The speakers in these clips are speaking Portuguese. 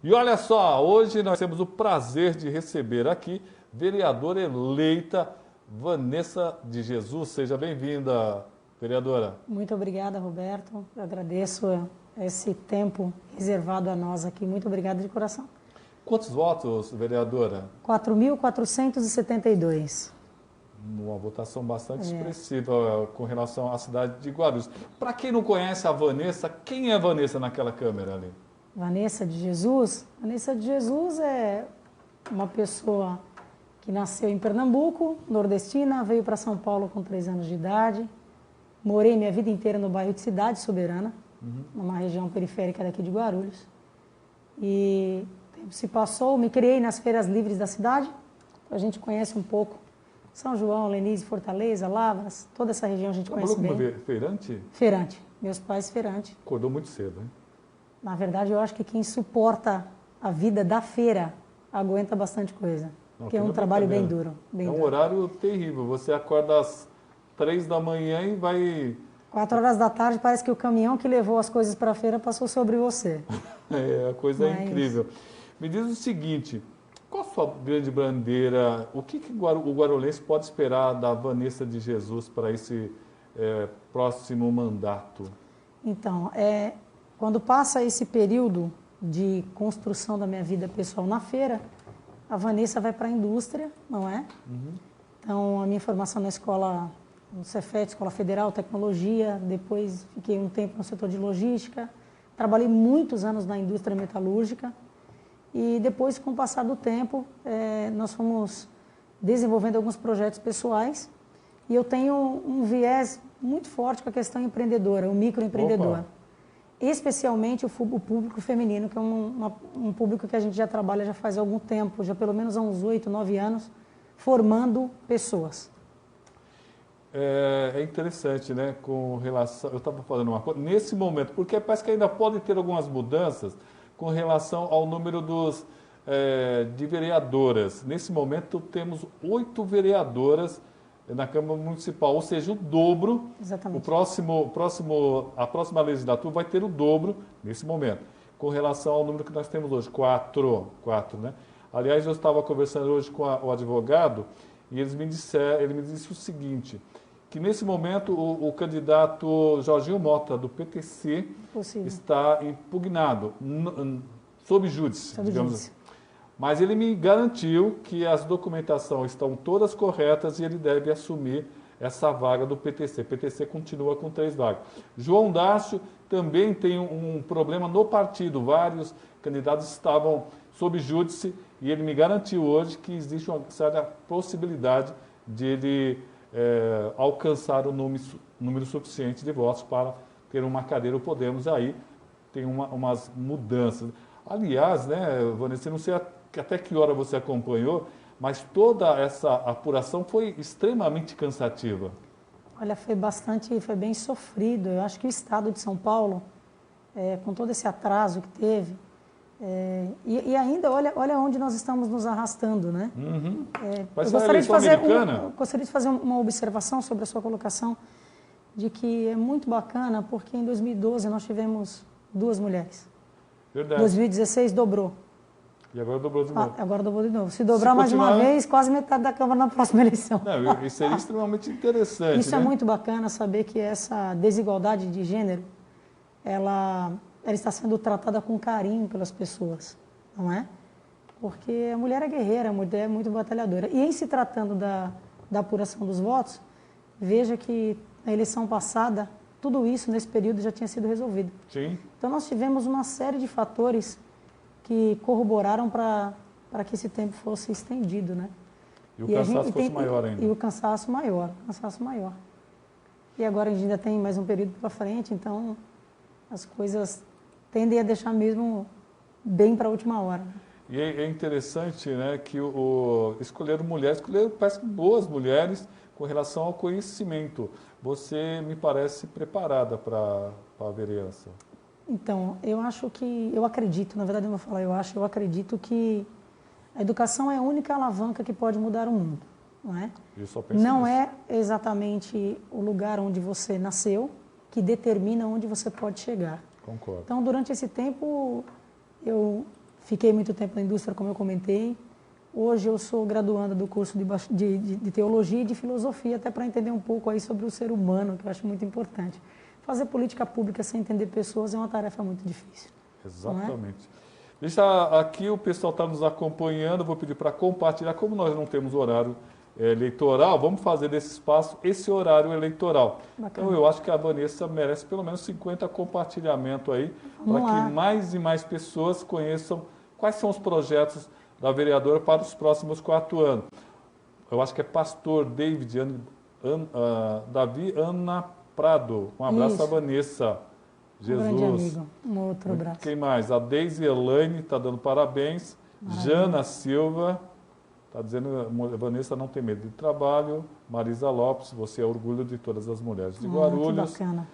E olha só, hoje nós temos o prazer de receber aqui vereadora eleita Vanessa de Jesus. Seja bem-vinda, vereadora. Muito obrigada, Roberto. Eu agradeço esse tempo reservado a nós aqui. Muito obrigada de coração. Quantos votos, vereadora? 4.472. Uma votação bastante expressiva com relação à cidade de Guarulhos. Para quem não conhece a Vanessa, quem é a Vanessa naquela câmera ali? Vanessa de Jesus? Vanessa de Jesus é uma pessoa que nasceu em Pernambuco, nordestina, veio para São Paulo com 3 anos de idade. Morei minha vida inteira no bairro de Cidade Soberana, numa região periférica daqui de Guarulhos. E o tempo se passou, me criei nas feiras livres da cidade. A gente conhece um pouco São João, Lenise, Fortaleza, Lavras, toda essa região a gente conhece bem. Como feirante? Feirante. Meus pais feirante. Acordou muito cedo, hein? Na verdade, eu acho que quem suporta a vida da feira aguenta bastante coisa. Não, porque é um trabalho bem duro. É um horário terrível. Você acorda às 3 da manhã e vai... 4 horas da tarde, parece que o caminhão que levou as coisas para a feira passou sobre você. A coisa é incrível. Me diz o seguinte, qual a sua grande bandeira, o que o guarulhense pode esperar da Vanessa de Jesus para esse próximo mandato? Então, quando passa esse período de construção da minha vida pessoal na feira, a Vanessa vai para a indústria, não é? Então, a minha formação na escola, no Cefet, Escola Federal, Tecnologia, depois fiquei um tempo no setor de logística, trabalhei muitos anos na indústria metalúrgica e depois, com o passar do tempo, nós fomos desenvolvendo alguns projetos pessoais e eu tenho um viés muito forte com a questão empreendedora, o microempreendedor. Opa. Especialmente o público feminino, que é um público que a gente já trabalha já faz algum tempo, já pelo menos há uns 8, 9 anos, formando pessoas. É interessante, né? Com relação, eu estava falando uma coisa, nesse momento, porque parece que ainda pode ter algumas mudanças com relação ao número de vereadoras. Nesse momento temos 8 vereadoras na Câmara Municipal, ou seja, o dobro. Exatamente. A próxima legislatura vai ter o dobro nesse momento, com relação ao número que nós temos hoje, 4, né? Aliás, eu estava conversando hoje com o advogado e ele me disse o seguinte, que nesse momento o candidato Jorginho Mota, do PTC, está impugnado, sob júdice, digamos assim. Mas ele me garantiu que as documentações estão todas corretas e ele deve assumir essa vaga do PTC. PTC continua com 3 vagas. João Dácio também tem um problema no partido. Vários candidatos estavam sob júdice e ele me garantiu hoje que existe uma certa possibilidade de ele alcançar o número suficiente de votos para ter uma cadeira. O Podemos aí tem umas mudanças. Aliás, né, Vanessa, não sei até que hora você acompanhou, mas toda essa apuração foi extremamente cansativa. Olha, foi bem sofrido. Eu acho que o Estado de São Paulo, com todo esse atraso que teve, e ainda, olha onde nós estamos nos arrastando, né? Eu gostaria de fazer uma observação sobre a sua colocação, de que é muito bacana, porque em 2012 nós tivemos 2 mulheres. Verdade. 2016 dobrou. E agora dobrou de novo. Agora dobrou de novo. Se dobrar mais uma vez, quase metade da Câmara na próxima eleição. Não, isso seria extremamente interessante. Isso, né? É muito bacana saber que essa desigualdade de gênero, ela está sendo tratada com carinho pelas pessoas, não é? Porque a mulher é guerreira, a mulher é muito batalhadora. E em se tratando da apuração dos votos, veja que na eleição passada, tudo isso nesse período já tinha sido resolvido. Sim. Então nós tivemos uma série de fatores que corroboraram para que esse tempo fosse estendido, né? E o cansaço fosse maior ainda. E o cansaço maior. E agora a gente ainda tem mais um período para frente, então as coisas tendem a deixar mesmo bem para a última hora. E é interessante, né, que escolheram parece que boas mulheres com relação ao conhecimento. Você me parece preparada para a vereança. Então, eu acredito, na verdade eu não vou falar eu acredito que a educação é a única alavanca que pode mudar o mundo, não é? Eu só penso não nisso. É exatamente o lugar onde você nasceu que determina onde você pode chegar. Concordo. Então, durante esse tempo, Eu fiquei muito tempo na indústria, como eu comentei. Hoje eu sou graduanda do curso de Teologia e de Filosofia, até para entender um pouco aí sobre o ser humano, que eu acho muito importante. Fazer política pública sem entender pessoas é uma tarefa muito difícil. Exatamente. Deixa aqui, o pessoal está nos acompanhando, vou pedir para compartilhar. Como nós não temos horário eleitoral, vamos fazer desse espaço esse horário eleitoral. Bacana. Então eu acho que a Vanessa merece pelo menos 50 compartilhamentos aí, para que mais e mais pessoas conheçam quais são os projetos da vereadora para os próximos 4 anos. Eu acho que é pastor Davi Ana Prado. Um abraço. Isso. A Vanessa. Jesus. Um grande amigo. Um outro abraço. Quem mais? A Deise Elaine está dando parabéns. Maravilha. Jana Silva está dizendo que a Vanessa não tem medo de trabalho. Marisa Lopes, você é orgulho de todas as mulheres de Guarulhos. Que bacana.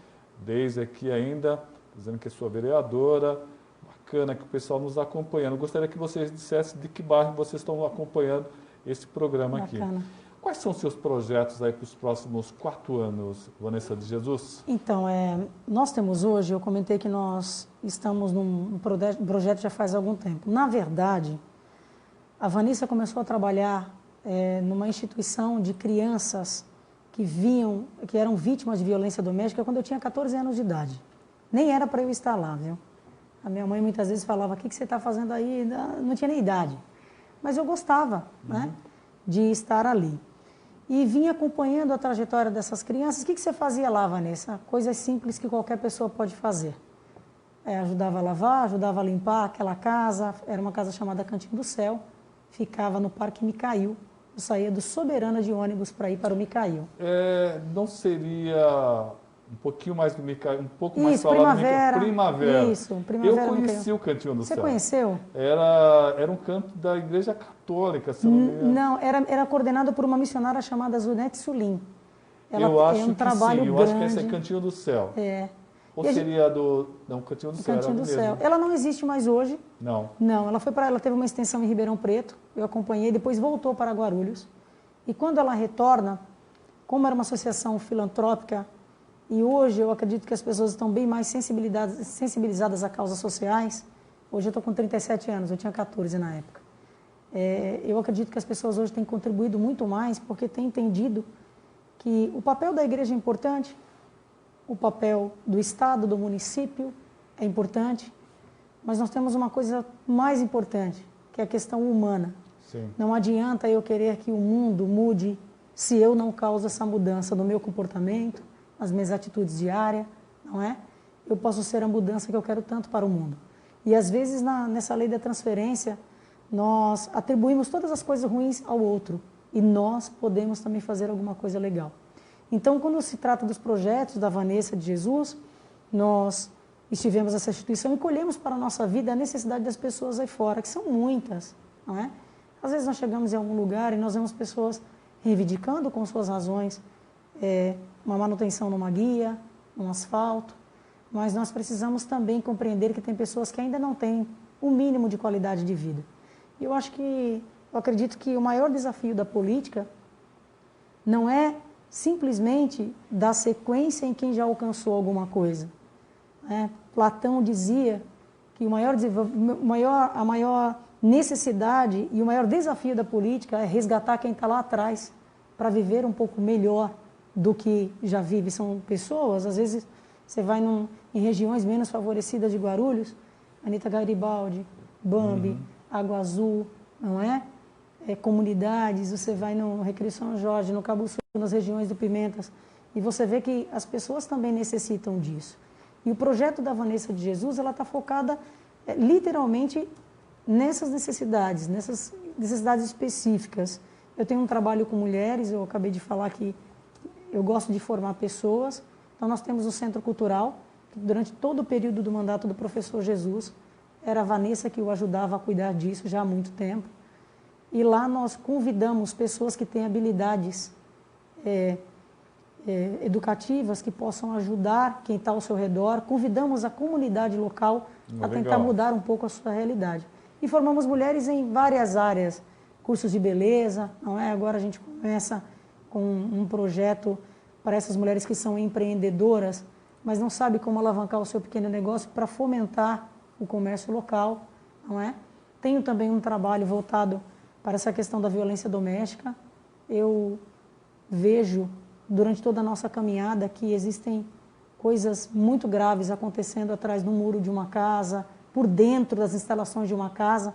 Deise aqui ainda, dizendo que é sua vereadora. Bacana que o pessoal nos acompanhando. Gostaria que vocês dissessem de que bairro vocês estão acompanhando esse programa aqui. Bacana. Quais são os seus projetos aí para os próximos 4 anos, Vanessa de Jesus? Então, nós temos hoje, eu comentei que nós estamos num projeto já faz algum tempo. Na verdade, a Vanessa começou a trabalhar numa instituição de crianças que eram vítimas de violência doméstica quando eu tinha 14 anos de idade. Nem era para eu estar lá, viu? A minha mãe muitas vezes falava, o que você está fazendo aí? Não tinha nem idade. Mas eu gostava, né, de estar ali. E vim acompanhando a trajetória dessas crianças. O que você fazia lá, Vanessa? Coisas simples que qualquer pessoa pode fazer. Ajudava a lavar, ajudava a limpar aquela casa. Era uma casa chamada Cantinho do Céu. Ficava no Parque Micail. Eu saía do Soberana de ônibus para ir para o Micail. Não seria um pouquinho mais do Micail, um pouco mais isso, falado Primavera. Primavera. Isso, Primavera. Eu conheci o Cantinho do Céu. Você conheceu? Era um canto da Igreja Católica, se não me engano. Não, era coordenado por uma missionária chamada Zunete Sulim. Ela tem um trabalho grande. Eu acho que esse é Cantinho do Céu. Ou seria Não, Cantinho do Céu. Cantinho do Céu. Ela não existe mais hoje. Não. Não, ela teve uma extensão em Ribeirão Preto, eu acompanhei, depois voltou para Guarulhos. E quando ela retorna, como era uma associação filantrópica, e hoje eu acredito que as pessoas estão bem mais sensibilizadas a causas sociais. Hoje eu estou com 37 anos, eu tinha 14 na época. Eu acredito que as pessoas hoje têm contribuído muito mais porque têm entendido que o papel da igreja é importante, o papel do Estado, do município é importante, mas nós temos uma coisa mais importante, que é a questão humana. Sim. Não adianta eu querer que o mundo mude se eu não causo essa mudança no meu comportamento, nas minhas atitudes diárias, não é? Eu posso ser a mudança que eu quero tanto para o mundo. E às vezes nessa lei da transferência, nós atribuímos todas as coisas ruins ao outro e nós podemos também fazer alguma coisa legal. Então, quando se trata dos projetos da Vanessa de Jesus, nós estivemos nessa instituição e colhemos para a nossa vida a necessidade das pessoas aí fora, que são muitas, não é? Às vezes nós chegamos em algum lugar e nós vemos pessoas reivindicando com suas razões uma manutenção numa guia, num asfalto, mas nós precisamos também compreender que tem pessoas que ainda não têm o mínimo de qualidade de vida. E eu acredito que o maior desafio da política não é simplesmente dar sequência em quem já alcançou alguma coisa. Platão dizia que a maior necessidade e o maior desafio da política é resgatar quem está lá atrás para viver um pouco melhor do que já vive. São pessoas, às vezes você vai em regiões menos favorecidas de Guarulhos, Anita Garibaldi, Bambi, Água Azul, não é? Comunidades, você vai no Recreio São Jorge, no Cabo Sul, nas regiões do Pimentas, e você vê que as pessoas também necessitam disso. E o projeto da Vanessa de Jesus, ela está focada literalmente nessas necessidades específicas. Eu tenho um trabalho com mulheres, eu acabei de falar que eu gosto de formar pessoas. Então, nós temos o Centro Cultural, que durante todo o período do mandato do professor Jesus, era a Vanessa que o ajudava a cuidar disso já há muito tempo. E lá nós convidamos pessoas que têm habilidades educativas, que possam ajudar quem está ao seu redor. Convidamos a comunidade local a tentar mudar um pouco a sua realidade. E formamos mulheres em várias áreas, cursos de beleza, não é? Agora a gente começa com um projeto para essas mulheres que são empreendedoras, mas não sabem como alavancar o seu pequeno negócio para fomentar o comércio local. não é? Tenho também um trabalho voltado para essa questão da violência doméstica. Eu vejo, durante toda a nossa caminhada, que existem coisas muito graves acontecendo atrás do muro de uma casa, por dentro das instalações de uma casa,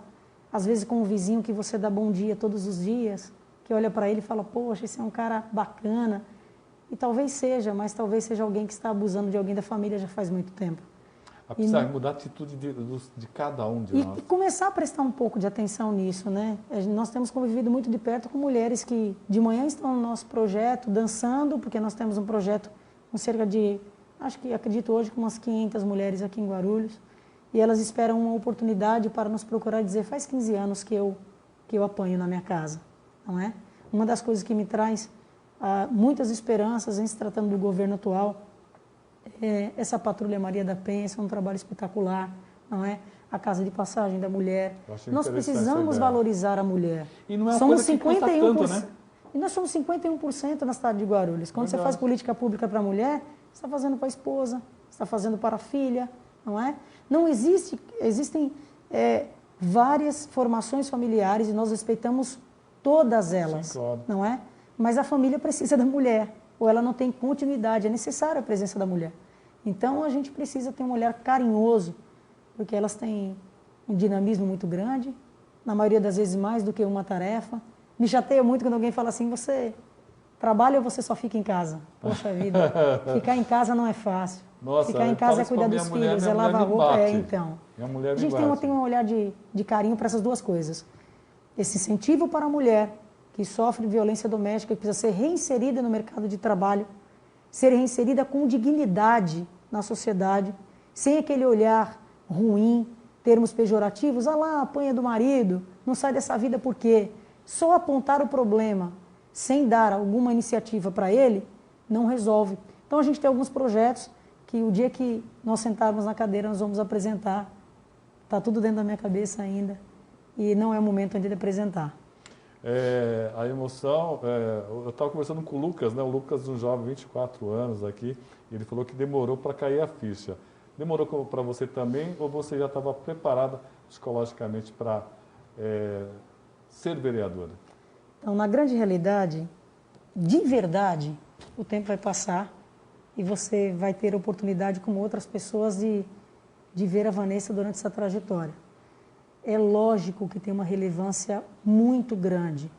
às vezes com um vizinho que você dá bom dia todos os dias, que olha para ele e fala, poxa, esse é um cara bacana. E talvez seja, mas talvez seja alguém que está abusando de alguém da família já faz muito tempo. Precisa mudar a atitude de cada um de nós. E começar a prestar um pouco de atenção nisso, né? Nós temos convivido muito de perto com mulheres que de manhã estão no nosso projeto, dançando, porque nós temos um projeto com cerca de, acredito hoje, com umas 500 mulheres aqui em Guarulhos, e elas esperam uma oportunidade para nos procurar e dizer, faz 15 anos que eu apanho na minha casa, não é? Uma das coisas que me traz muitas esperanças em se tratando do governo atual, essa Patrulha Maria da Penha, esse é um trabalho espetacular, não é? A Casa de Passagem da Mulher. Nós precisamos valorizar a mulher. E não é uma coisa que custa tanto, né? E nós somos 51% na cidade de Guarulhos. Quando você faz política pública para a mulher, você está fazendo para a esposa, você está fazendo para a filha, não é? Não existem várias formações familiares e nós respeitamos todas elas, sim, claro, não é? Mas a família precisa da mulher, ou ela não tem continuidade, é necessária a presença da mulher. Então, a gente precisa ter um olhar carinhoso, porque elas têm um dinamismo muito grande, na maioria das vezes mais do que uma tarefa. Me chateia muito quando alguém fala assim, você trabalha ou você só fica em casa? Poxa vida, ficar em casa não é fácil. Nossa, ficar em casa é cuidar dos filhos, é lavar roupa, então. A gente tem um olhar de carinho para essas duas coisas. Esse incentivo para a mulher que sofre violência doméstica, que precisa ser reinserida no mercado de trabalho, ser reinserida com dignidade na sociedade, sem aquele olhar ruim, termos pejorativos, lá, apanha do marido, não sai dessa vida por quê? Só apontar o problema sem dar alguma iniciativa para ele, não resolve. Então a gente tem alguns projetos que o dia que nós sentarmos na cadeira nós vamos apresentar, está tudo dentro da minha cabeça ainda, e não é o momento ainda de apresentar. A emoção, eu estava conversando com o Lucas, né? O Lucas, um jovem, 24 anos aqui, ele falou que demorou para cair a ficha. Demorou para você também ou você já estava preparada psicologicamente para ser vereadora? Então, na grande realidade, de verdade, o tempo vai passar e você vai ter oportunidade, como outras pessoas, de ver a Vanessa durante essa trajetória. É lógico que tem uma relevância muito grande.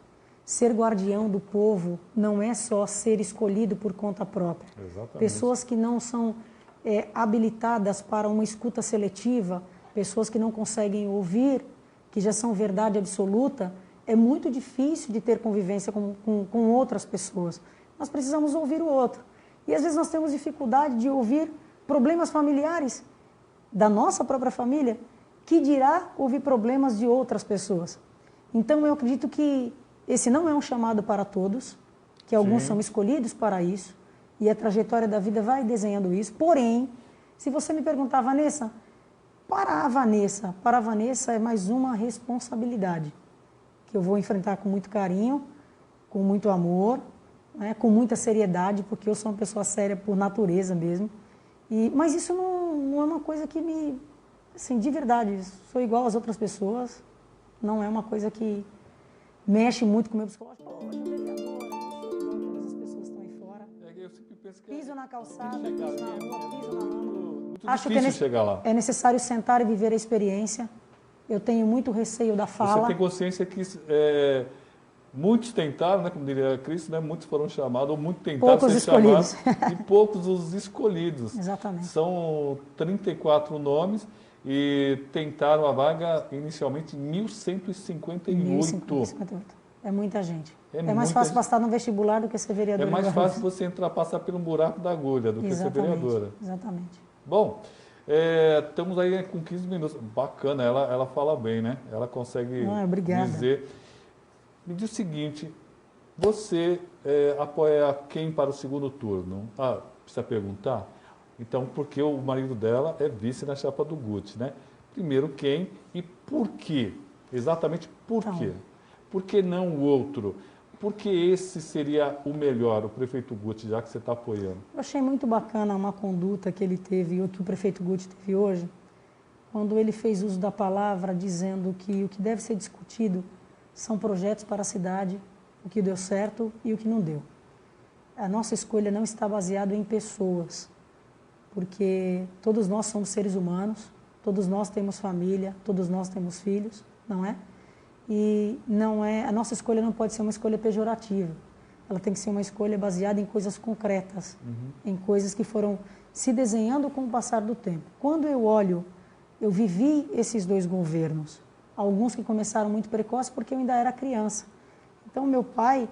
Ser guardião do povo não é só ser escolhido por conta própria. Exatamente. Pessoas que não são habilitadas para uma escuta seletiva, pessoas que não conseguem ouvir, que já são verdade absoluta, é muito difícil de ter convivência com outras pessoas. Nós precisamos ouvir o outro. E às vezes nós temos dificuldade de ouvir problemas familiares da nossa própria família, que dirá ouvir problemas de outras pessoas. Então, eu acredito que esse não é um chamado para todos, que alguns são escolhidos para isso, e a trajetória da vida vai desenhando isso. Porém, se você me perguntar, Vanessa, para a Vanessa é mais uma responsabilidade, que eu vou enfrentar com muito carinho, com muito amor, né, com muita seriedade, porque eu sou uma pessoa séria por natureza mesmo. Mas isso não é uma coisa que me... Assim, de verdade, sou igual às outras pessoas, não é uma coisa que mexe muito com o meu psicológico. Hoje é vereadora, não sou igual a todas as pessoas que estão aí fora. Eu sempre penso que piso na calçada, piso na rua, piso na lama. Muito difícil chegar lá. É necessário sentar e viver a experiência. Eu tenho muito receio da fala. Você tem consciência que muitos tentaram, né, como diria Cristo, né, muitos foram chamados, ou muitos tentaram poucos ser escolhidos. chamados, e poucos os escolhidos. Exatamente. São 34 nomes e tentaram a vaga inicialmente em 1158. 1158. É muita gente. É mais muita fácil gente. passar no vestibular do que ser vereadora. É mais fácil você passar pelo buraco da agulha do que ser vereadora. Exatamente. Bom, estamos aí com 15 minutos. Bacana, ela fala bem, né? Ela consegue dizer. Me diz o seguinte, você apoia quem para o segundo turno? Precisa perguntar? Então, porque o marido dela é vice na chapa do Guti, né? Primeiro, quem e por quê? Exatamente por quê? Por que não o outro? Porque esse seria o melhor, o prefeito Guti, já que você está apoiando. Eu achei muito bacana uma conduta que ele teve, ou que o prefeito Guti teve hoje, quando ele fez uso da palavra, dizendo que o que deve ser discutido são projetos para a cidade, o que deu certo e o que não deu. A nossa escolha não está baseada em pessoas, porque todos nós somos seres humanos, todos nós temos família, todos nós temos filhos, não é? E a nossa escolha não pode ser uma escolha pejorativa. Ela tem que ser uma escolha baseada em coisas concretas, em coisas que foram se desenhando com o passar do tempo. Quando eu vivi esses dois governos, alguns que começaram muito precoce porque eu ainda era criança. Então, meu pai,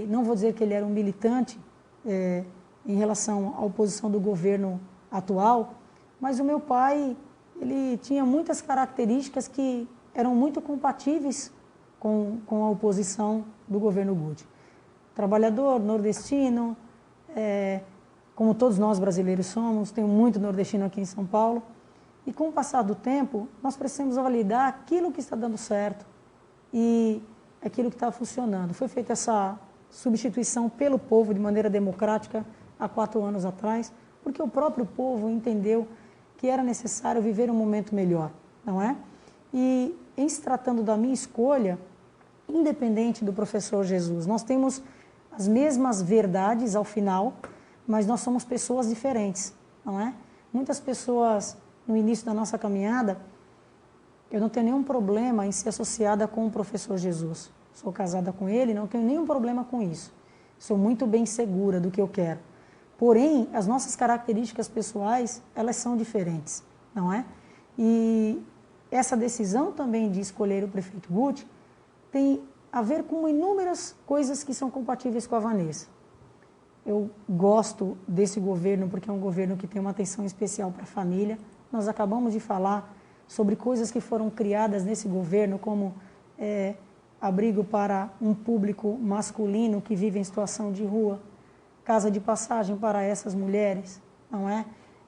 não vou dizer que ele era um militante em relação à oposição do governo atual, mas o meu pai, ele tinha muitas características que eram muito compatíveis com a oposição do governo Guti. Trabalhador, nordestino, como todos nós brasileiros somos, tem muito nordestino aqui em São Paulo, e com o passar do tempo, nós precisamos validar aquilo que está dando certo e aquilo que está funcionando. Foi feita essa substituição pelo povo de maneira democrática há 4 anos atrás, porque o próprio povo entendeu que era necessário viver um momento melhor, não é? E em se tratando da minha escolha, independente do professor Jesus, nós temos as mesmas verdades ao final, mas nós somos pessoas diferentes, não é? Muitas pessoas, no início da nossa caminhada, eu não tenho nenhum problema em ser associada com o professor Jesus. Sou casada com ele, não tenho nenhum problema com isso. Sou muito bem segura do que eu quero. Porém, as nossas características pessoais, elas são diferentes, não é? E essa decisão também de escolher o prefeito Guti tem a ver com inúmeras coisas que são compatíveis com a Vanessa. Eu gosto desse governo porque é um governo que tem uma atenção especial para a família. Nós acabamos de falar sobre coisas que foram criadas nesse governo, como abrigo para um público masculino que vive em situação de rua, casa de passagem para essas mulheres, não é?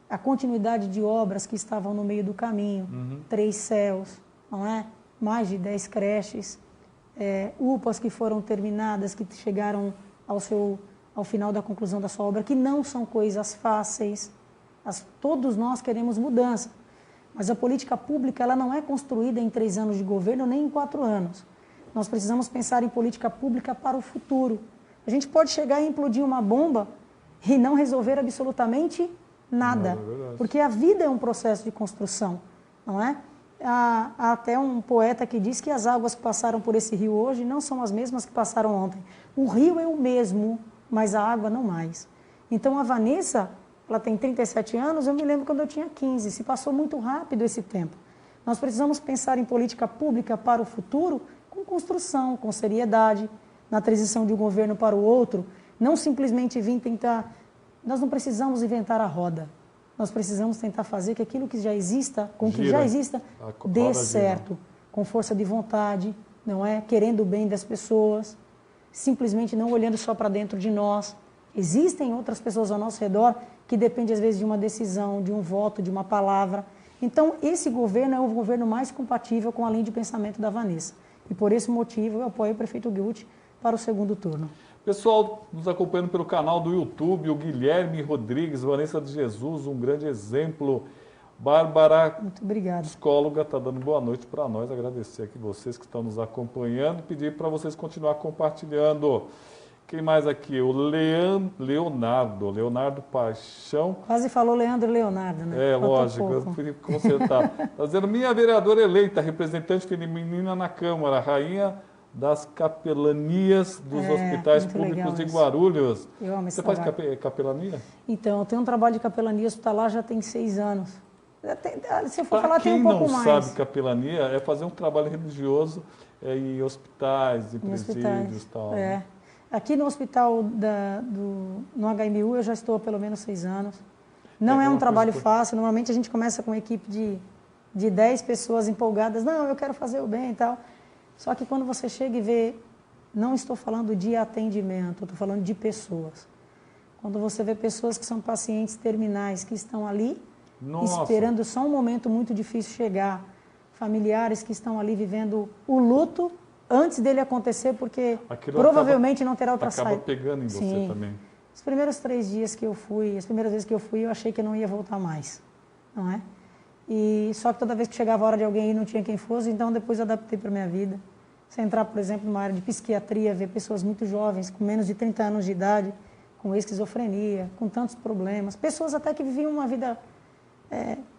A continuidade de obras que estavam no meio do caminho, 3 céus, não é? Mais de 10 creches, UPAs que foram terminadas, que chegaram ao final da conclusão da sua obra, que não são coisas fáceis. Todos nós queremos mudança, mas a política pública ela não é construída em 3 anos de governo, nem em 4 anos. Nós precisamos pensar em política pública para o futuro. A gente pode chegar e implodir uma bomba e não resolver absolutamente nada, porque a vida é um processo de construção, não é? Há até um poeta que diz que as águas que passaram por esse rio hoje não são as mesmas que passaram ontem. O rio é o mesmo, mas a água não mais. Então a Vanessa, ela tem 37 anos, eu me lembro quando eu tinha 15, se passou muito rápido esse tempo. Nós precisamos pensar em política pública para o futuro com construção, com seriedade, na transição de um governo para o outro, não simplesmente vir tentar... Nós não precisamos inventar a roda, nós precisamos tentar fazer que aquilo que já exista, com que já exista, dê certo, com força de vontade, não é? Querendo o bem das pessoas, simplesmente não olhando só para dentro de nós. Existem outras pessoas ao nosso redor que dependem às vezes de uma decisão, de um voto, de uma palavra. Então, esse governo é o governo mais compatível com a linha de pensamento da Vanessa. E por esse motivo eu apoio o prefeito Guti para o 2º turno. Pessoal nos acompanhando pelo canal do YouTube, o Guilherme Rodrigues, Vanessa de Jesus, um grande exemplo. Bárbara, muito obrigada, psicóloga, está dando boa noite para nós. Agradecer aqui vocês que estão nos acompanhando, pedir para vocês continuar compartilhando. Quem mais aqui? O Leonardo Paixão. Quase falou Leandro e Leonardo, né? Lógico, eu fui consertar. Está dizendo, minha vereadora eleita, representante feminina na Câmara, rainha das capelanias dos hospitais públicos de Guarulhos. Eu amo esse Você faz capelania? Então, eu tenho um trabalho de capelania hospitalar já tem 6 anos. Se eu for falar, tem um pouco mais. Quem não sabe capelania é fazer um trabalho religioso em hospitais, em presídios e tal. Né? Aqui no hospital no HMU eu já estou há pelo menos 6 anos. Não é um trabalho fácil, normalmente a gente começa com uma equipe de 10 pessoas empolgadas. Não, eu quero fazer o bem e tal. Só que quando você chega e vê, não estou falando de atendimento, estou falando de pessoas. Quando você vê pessoas que são pacientes terminais, que estão ali esperando só um momento muito difícil chegar, familiares que estão ali vivendo o luto antes dele acontecer, porque provavelmente não terá outra saída. Acaba pegando em você também. Os primeiros 3 dias que eu fui, as primeiras vezes que eu fui, eu achei que eu não ia voltar mais, não é? E só que toda vez que chegava a hora de alguém ir, não tinha quem fosse, então depois eu adaptei para a minha vida. Você entrar, por exemplo, numa área de psiquiatria, ver pessoas muito jovens, com menos de 30 anos de idade, com esquizofrenia, com tantos problemas. Pessoas até que viviam uma vida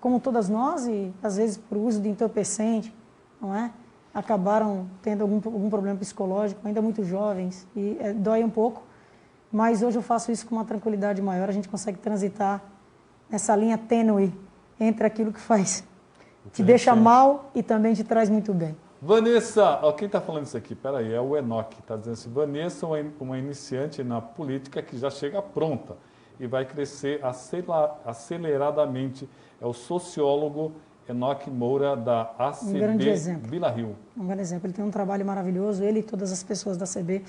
como todas nós e, às vezes, por uso de entorpecente, não é? Acabaram tendo algum problema psicológico, ainda muito jovens, e dói um pouco. Mas hoje eu faço isso com uma tranquilidade maior, a gente consegue transitar nessa linha tênue entre aquilo que faz, te deixa mal e também te traz muito bem. Vanessa, ó, quem está falando isso aqui? Peraí, é o Enoque, está dizendo assim, Vanessa é uma iniciante na política que já chega pronta e vai crescer aceleradamente. É o sociólogo Enoque Moura da ACB Vila Rio. Um grande exemplo, ele tem um trabalho maravilhoso, ele e todas as pessoas da ACB.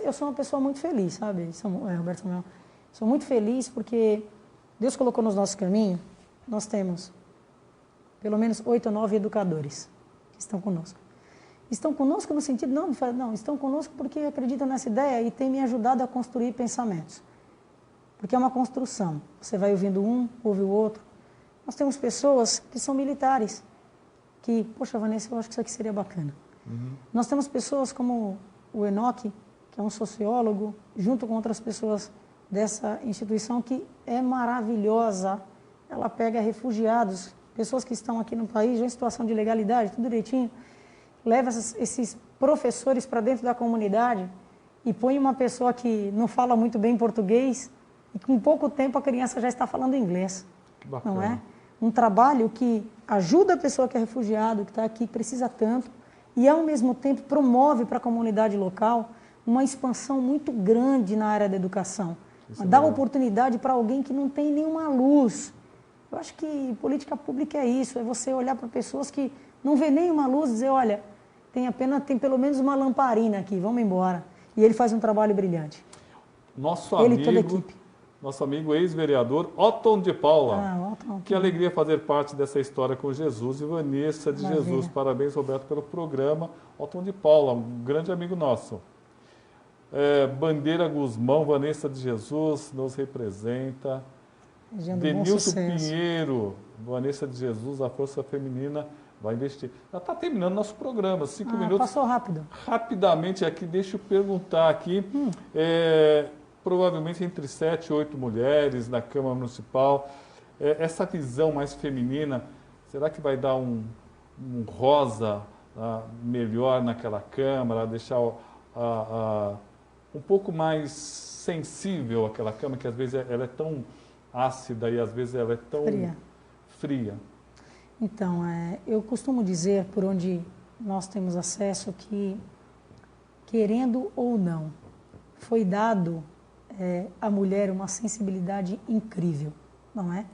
Eu sou uma pessoa muito feliz, sabe, Roberto Samuel? Sou muito feliz porque Deus colocou nos nossos caminhos, nós temos pelo menos 8 ou 9 educadores que estão conosco. Estão conosco no sentido, não, estão conosco porque acreditam nessa ideia e têm me ajudado a construir pensamentos. Porque é uma construção. Você vai ouvindo um, ouve o outro. Nós temos pessoas que são militares, que, poxa, Vanessa, eu acho que isso aqui seria bacana. Uhum. Nós temos pessoas como o Enoque, que é um sociólogo, junto com outras pessoas dessa instituição, que é maravilhosa. Ela pega refugiados, pessoas que estão aqui no país, já em situação de ilegalidade, tudo direitinho, leva esses professores para dentro da comunidade e põe uma pessoa que não fala muito bem português e com pouco tempo a criança já está falando inglês. Bacana. Não é? Um trabalho que ajuda a pessoa que é refugiado, que está aqui, precisa tanto, e ao mesmo tempo promove para a comunidade local uma expansão muito grande na área da educação. Dá oportunidade para alguém que não tem nenhuma luz. Eu acho que política pública é isso, é você olhar para pessoas que não vê nenhuma luz e dizer, olha, tem pelo menos uma lamparina aqui, vamos embora. E ele faz um trabalho brilhante. Ele e toda a equipe. Nosso amigo ex-vereador Otton de Paula. Que alegria fazer parte dessa história com Jesus e Vanessa de Jesus. Parabéns, Roberto, pelo programa. Otton de Paula, um grande amigo nosso. Bandeira Guzmão, Vanessa de Jesus, nos representa. Denilson Pinheiro, Vanessa de Jesus, a Força Feminina vai investir. Já está terminando nosso programa, 5 minutos. Passou rápido. Rapidamente aqui, deixa eu perguntar aqui. Provavelmente entre 7 e 8 mulheres na Câmara Municipal. Essa visão mais feminina, será que vai dar um rosa melhor naquela Câmara, deixar um pouco mais sensível aquela Câmara, que às vezes ela é tão ácida e às vezes ela é tão fria? Então, eu costumo dizer, por onde nós temos acesso, que, querendo ou não, foi dado à mulher uma sensibilidade incrível, não é?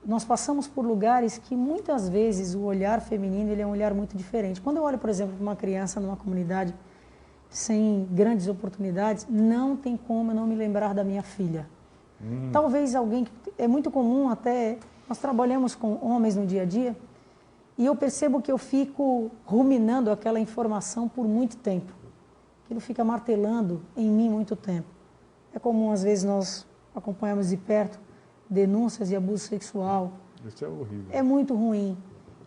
Nós passamos por lugares que muitas vezes o olhar feminino ele é um olhar muito diferente. Quando eu olho, por exemplo, para uma criança numa comunidade sem grandes oportunidades, não tem como eu não me lembrar da minha filha. Talvez alguém que é muito comum até, nós trabalhamos com homens no dia a dia, e eu percebo que eu fico ruminando aquela informação por muito tempo. Aquilo fica martelando em mim muito tempo. É comum, às vezes, nós acompanhamos de perto denúncias de abuso sexual. Isso é horrível. É muito ruim.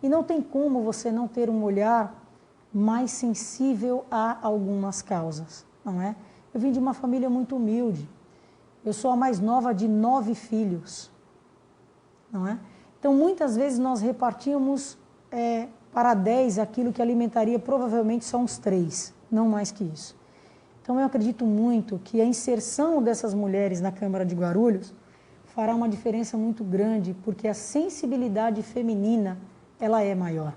E não tem como você não ter um olhar mais sensível a algumas causas, não é? Eu vim de uma família muito humilde. Eu sou a mais nova de 9 filhos, não é? Então, muitas vezes nós repartíamos para 10 aquilo que alimentaria provavelmente só uns 3, não mais que isso. Então, eu acredito muito que a inserção dessas mulheres na Câmara de Guarulhos fará uma diferença muito grande, porque a sensibilidade feminina, ela é maior.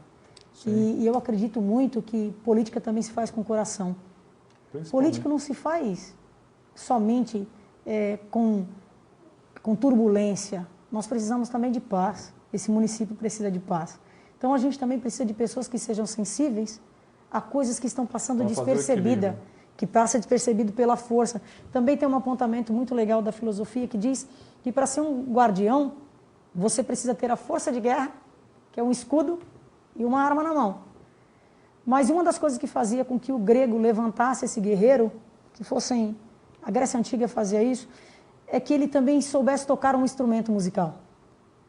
E eu acredito muito que política também se faz com coração. Política não se faz somente com turbulência. Nós precisamos também de paz. Esse município precisa de paz. Então, a gente também precisa de pessoas que sejam sensíveis a coisas que estão passando despercebida, que passa despercebido pela força. Também tem um apontamento muito legal da filosofia que diz que para ser um guardião, você precisa ter a força de guerra, que é um escudo e uma arma na mão. Mas uma das coisas que fazia com que o grego levantasse esse guerreiro, a Grécia Antiga fazia isso, é que ele também soubesse tocar um instrumento musical.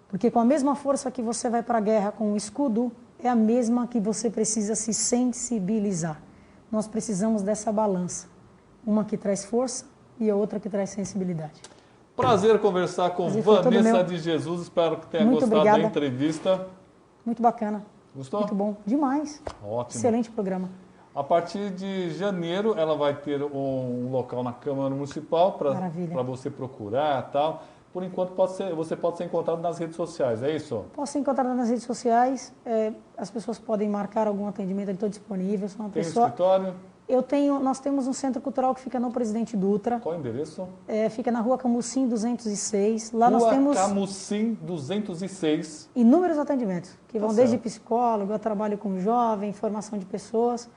Porque com a mesma força que você vai para a guerra com o escudo, é a mesma que você precisa se sensibilizar. Nós precisamos dessa balança. Uma que traz força e a outra que traz sensibilidade. Prazer conversar com Vanessa de Jesus. Espero que tenha gostado da entrevista. Muito bacana. Gostou? Muito bom. Demais. Ótimo. Excelente programa. A partir de janeiro, ela vai ter um local na Câmara Municipal para você procurar e tal. Por enquanto, você pode ser encontrado nas redes sociais, é isso? Posso ser encontrado nas redes sociais. As pessoas podem marcar algum atendimento, eu estou disponível. Sou uma pessoa... escritório? Nós temos um centro cultural que fica no Presidente Dutra. Qual o endereço? Fica na Rua Camusim 206. Lá nós temos Camusim 206. Inúmeros atendimentos, que vão desde psicólogo, a trabalho com jovem, formação de pessoas.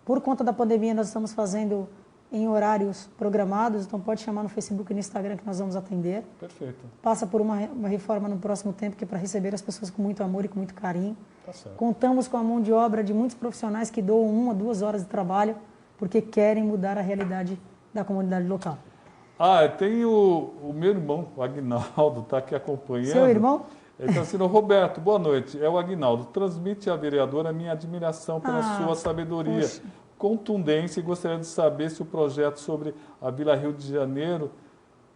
Por conta da pandemia, nós estamos fazendo em horários programados, então pode chamar no Facebook e no Instagram que nós vamos atender. Perfeito. Passa por uma reforma no próximo tempo, que é para receber as pessoas com muito amor e com muito carinho. Tá certo. Contamos com a mão de obra de muitos profissionais que doam 1 a 2 horas de trabalho, porque querem mudar a realidade da comunidade local. Tem o meu irmão, o Aguinaldo, está aqui acompanhando. Seu irmão? Ele está dizendo, Roberto, boa noite. É o Aguinaldo. Transmite à vereadora a minha admiração pela sua sabedoria, contundência, e gostaria de saber se o projeto sobre a Vila Rio de Janeiro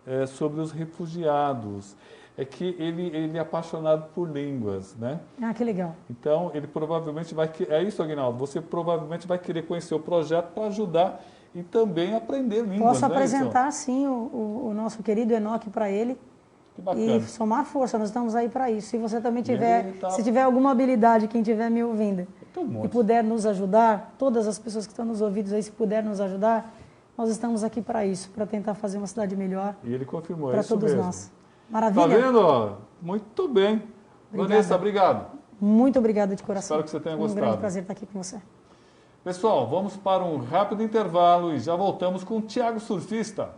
é sobre os refugiados. É que ele é apaixonado por línguas, né? Que legal. Então, ele provavelmente vai... É isso, Aguinaldo, você provavelmente vai querer conhecer o projeto para ajudar e também aprender línguas. Posso apresentar, sim, o nosso querido Enoque para ele. Que bacana. E somar força, nós estamos aí para isso. Se você também tiver, se tiver alguma habilidade, quem estiver me ouvindo, e puder nos ajudar, todas as pessoas que estão nos ouvidos aí, se puder nos ajudar, nós estamos aqui para isso, para tentar fazer uma cidade melhor. E ele confirmou, para todos mesmo. Nós. Maravilha. Tá vendo? Muito bem. Obrigada. Vanessa, obrigado. Muito obrigada de coração. Espero que você tenha gostado. Um grande prazer estar aqui com você. Pessoal, vamos para um rápido intervalo e já voltamos com o Thiago Surfista.